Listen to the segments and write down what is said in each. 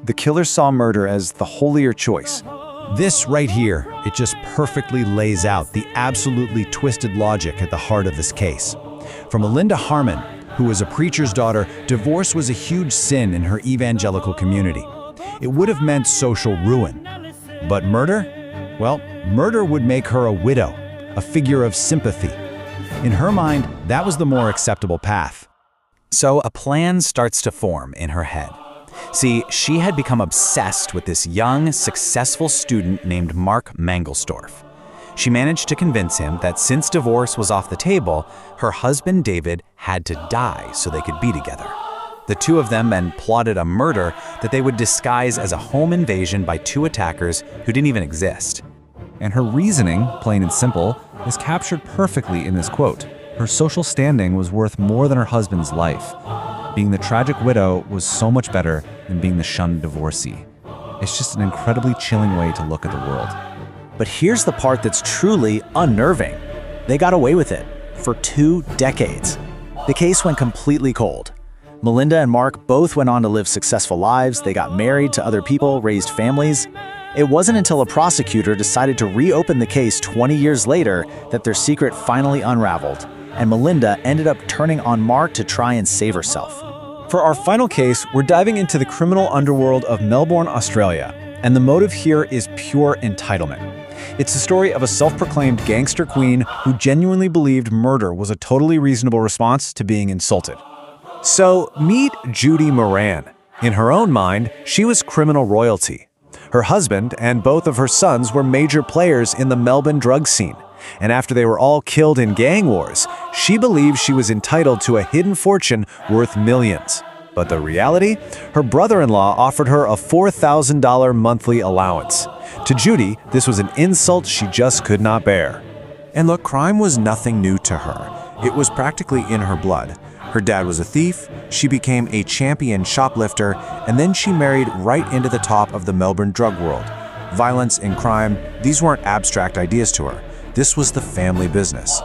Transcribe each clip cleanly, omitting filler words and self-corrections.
The killer saw murder as the holier choice. This right here, it just perfectly lays out the absolutely twisted logic at the heart of this case. For Melinda Harmon, who was a preacher's daughter, divorce was a huge sin in her evangelical community. It would have meant social ruin. But murder? Well, murder would make her a widow, a figure of sympathy. In her mind, that was the more acceptable path. So a plan starts to form in her head. See, she had become obsessed with this young, successful student named Mark Mangelsdorf. She managed to convince him that since divorce was off the table, her husband David had to die so they could be together. The two of them then plotted a murder that they would disguise as a home invasion by two attackers who didn't even exist. And her reasoning, plain and simple, is captured perfectly in this quote. Her social standing was worth more than her husband's life. Being the tragic widow was so much better than being the shunned divorcee. It's just an incredibly chilling way to look at the world. But here's the part that's truly unnerving. They got away with it for 2 decades. The case went completely cold. Melinda and Mark both went on to live successful lives. They got married to other people, raised families. It wasn't until a prosecutor decided to reopen the case 20 years later that their secret finally unraveled, and Melinda ended up turning on Mark to try and save herself. For our final case, we're diving into the criminal underworld of Melbourne, Australia, and the motive here is pure entitlement. It's the story of a self-proclaimed gangster queen who genuinely believed murder was a totally reasonable response to being insulted. So, meet Judy Moran. In her own mind, she was criminal royalty. Her husband and both of her sons were major players in the Melbourne drug scene. And after they were all killed in gang wars, she believed she was entitled to a hidden fortune worth millions. But the reality? Her brother-in-law offered her a $4,000 monthly allowance. To Judy, this was an insult she just could not bear. And look, crime was nothing new to her. It was practically in her blood. Her dad was a thief, she became a champion shoplifter, and then she married right into the top of the Melbourne drug world. Violence and crime, these weren't abstract ideas to her. This was the family business.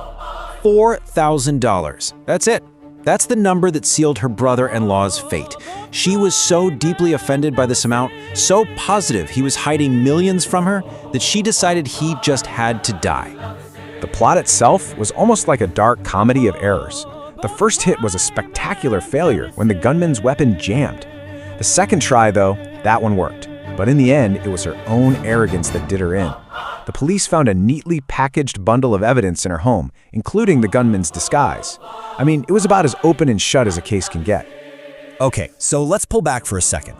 $4,000. That's it. That's the number that sealed her brother-in-law's fate. She was so deeply offended by this amount, so positive he was hiding millions from her, that she decided he just had to die. The plot itself was almost like a dark comedy of errors. The first hit was a spectacular failure when the gunman's weapon jammed. The second try, though, that one worked. But in the end, it was her own arrogance that did her in. The police found a neatly packaged bundle of evidence in her home, including the gunman's disguise. I mean, it was about as open and shut as a case can get. Okay, so let's pull back for a second.